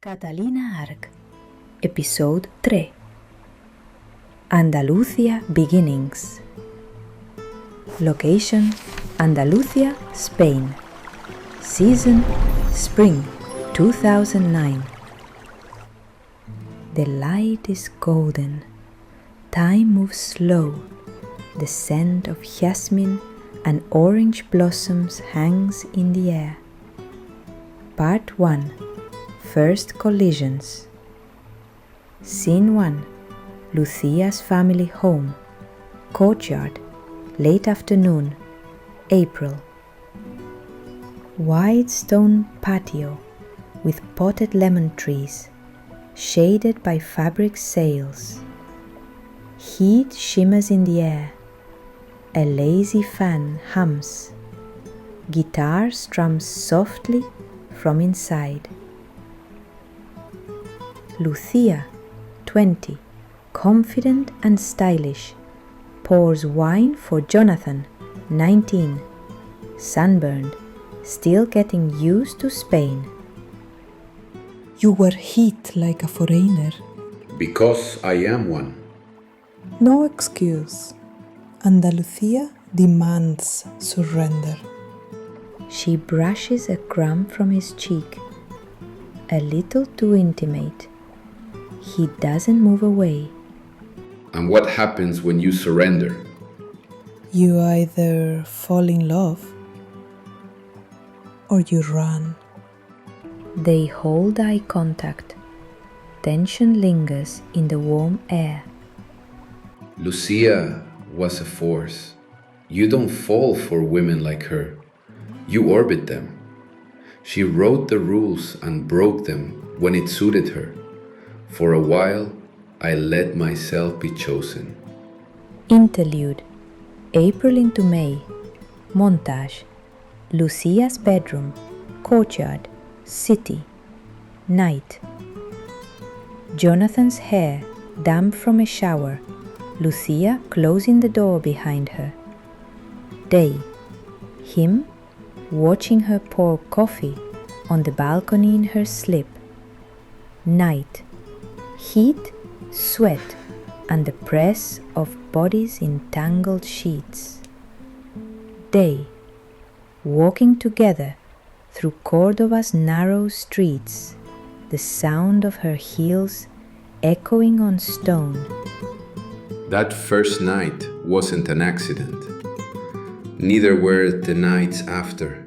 Catalina Arc, Episode 3. Andalucía Beginnings. Location: Andalucía, Spain. Season: Spring 2009. The light is golden. Time moves slow. The scent of jasmine and orange blossoms hangs in the air. Part 1. First collisions. Scene 1. Lucia's family home. Courtyard. Late afternoon. April. Wide stone patio with potted lemon trees, shaded by fabric sails. Heat shimmers in the air. A lazy fan hums. Guitar strums softly from inside. Lucía, 20, confident and stylish, pours wine for Jonathan, 19, sunburned, still getting used to Spain. You wear heat like a foreigner. Because I am one. No excuse. Andalucía demands surrender. She brushes a crumb from his cheek, a little too intimate. He doesn't move away. And what happens when you surrender? You either fall in love or you run. They hold eye contact. Tension lingers in the warm air. Lucía was a force. You don't fall for women like her. You orbit them. She wrote the rules and broke them when it suited her. For a while, I let myself be chosen. Interlude. April into May. Montage. Lucia's bedroom. Courtyard. City. Night. Jonathan's hair damp from a shower. Lucía closing the door behind her. Day. Him watching her pour coffee on the balcony in her slip. Night. Heat, sweat, and the press of bodies in tangled sheets. Day. Walking together through Cordoba's narrow streets, the sound of her heels echoing on stone. That first night wasn't an accident. Neither were the nights after.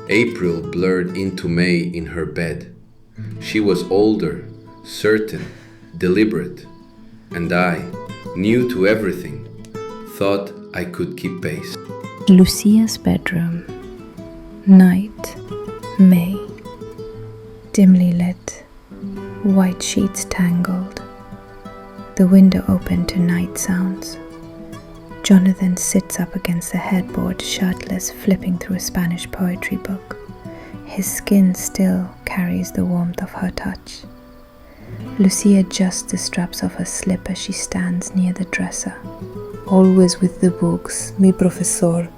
April blurred into May in her bed. She was older, certain, deliberate, and I, new to everything, thought I could keep pace. Lucia's bedroom. Night. May. Dimly lit. White sheets tangled. The window open to night sounds. Jonathan sits up against the headboard, shirtless, flipping through a Spanish poetry book. His skin still carries the warmth of her touch. Lucía adjusts the straps of her slip as she stands near the dresser. Always with the books, mi profesor.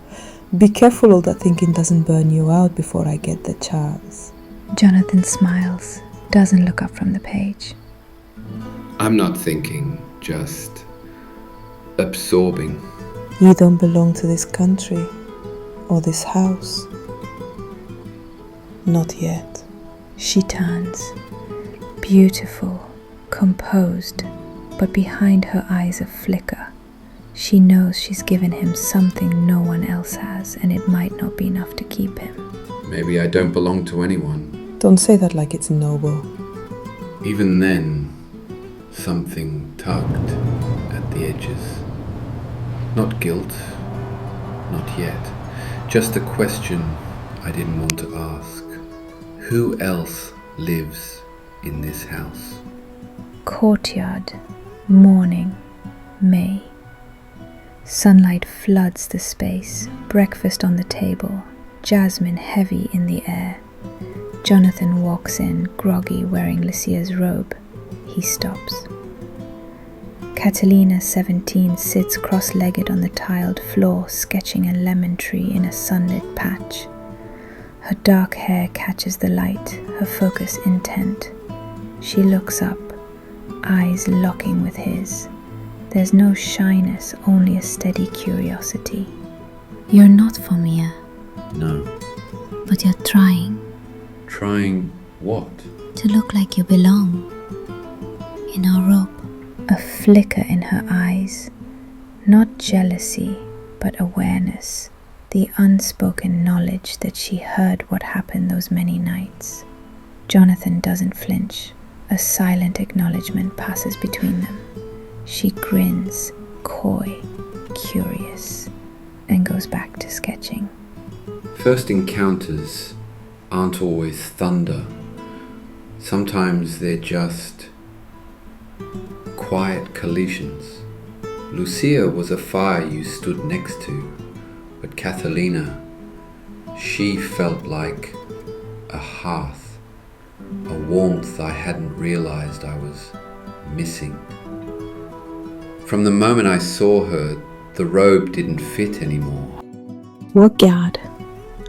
Be careful all that thinking doesn't burn you out before I get the chance. Jonathan smiles, doesn't look up from the page. I'm not thinking, just absorbing. You don't belong to this country or this house. Not yet. She turns, beautiful, composed, but behind her eyes a flicker. She knows she's given him something no one else has, and it might not be enough to keep him. Maybe I don't belong to anyone. Don't say that like it's noble. Even then, something tugged at the edges. Not guilt, not yet. Just a question I didn't want to ask. Who else lives in this house? Courtyard. Morning. May. Sunlight floods the space. Breakfast on the table. Jasmine heavy in the air. Jonathan walks in, groggy, wearing Lucia's robe. He stops. Catalina, 17, sits cross-legged on the tiled floor, sketching a lemon tree in a sunlit patch. Her dark hair catches the light, her focus intent. She looks up, eyes locking with his. There's no shyness, only a steady curiosity. You're not familiar, No. but you're trying Trying what? to look like you belong in our robe. A flicker in her eyes, not jealousy, but awareness, the unspoken knowledge that she heard what happened those many nights. Jonathan doesn't flinch. A silent acknowledgement passes between them. She grins, coy, curious, and goes back to sketching. First encounters aren't always thunder. Sometimes they're just quiet collisions. Lucia was a fire you stood next to, but Catalina, she felt like a hearth, a warmth I hadn't realized I was missing. From the moment I saw her, the robe didn't fit anymore. Workyard,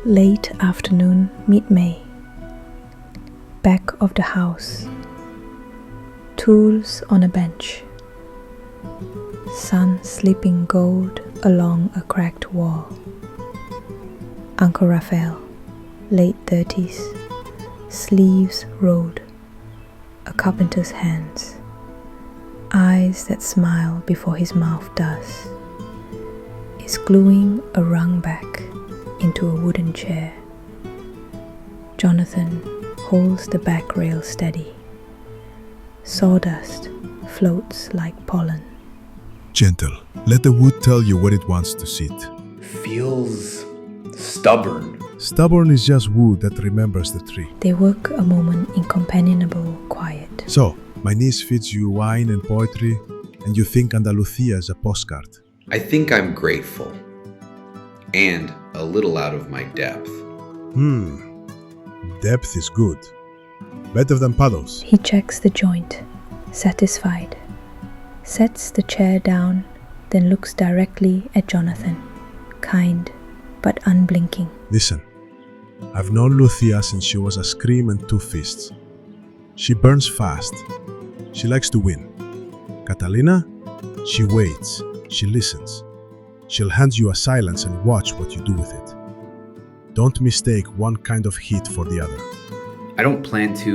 late afternoon, mid-May. Back of the house. Tools on a bench. Sun sleeping gold along a cracked wall. Uncle Rafael, late 30s, sleeves rolled, a carpenter's hands, eyes that smile before his mouth does, is gluing a rung back into a wooden chair. Jonathan holds the back rail steady. Sawdust floats like pollen. Gentle. Let the wood tell you where it wants to sit. Feels stubborn. Stubborn is just wood that remembers the tree. They work a moment in companionable quiet. So, my niece feeds you wine and poetry, and you think Andalucía is a postcard. I think I'm grateful. And a little out of my depth. Depth is good. Better than puddles. He checks the joint, satisfied, sets the chair down, then looks directly at Jonathan, kind but unblinking. Listen, I've known Lucía since she was a scream and two fists. She burns fast. She likes to win. Catalina? She waits. She listens. She'll hand you a silence and watch what you do with it. Don't mistake one kind of heat for the other. I don't plan to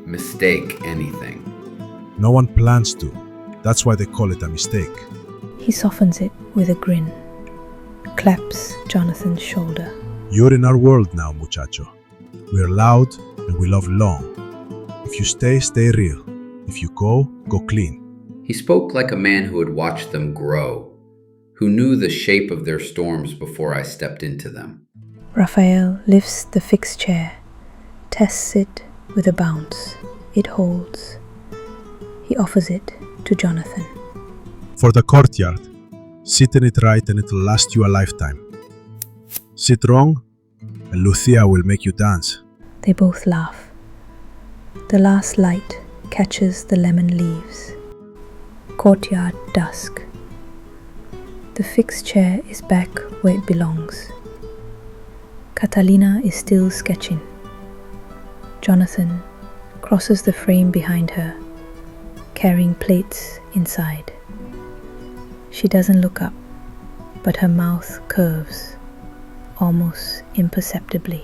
mistake anything. No one plans to. That's why they call it a mistake. He softens it with a grin, claps Jonathan's shoulder. You're in our world now, muchacho. We're loud and we love long. If you stay, stay real. If you go, go clean. He spoke like a man who had watched them grow, who knew the shape of their storms before I stepped into them. Rafael lifts the fixed chair, tests it with a bounce. It holds. He offers it to Jonathan. For the courtyard, sit in it right and it'll last you a lifetime. Sit wrong, and Lucía will make you dance. They both laugh. The last light catches the lemon leaves. Courtyard dusk. The fixed chair is back where it belongs. Catalina is still sketching. Jonathan crosses the frame behind her, carrying plates inside. She doesn't look up, but her mouth curves, almost imperceptibly.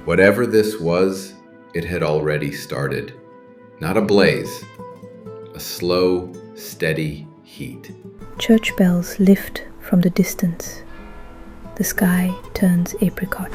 Whatever this was, it had already started. Not a blaze, a slow, steady heat. Church bells lift from the distance. The sky turns apricot.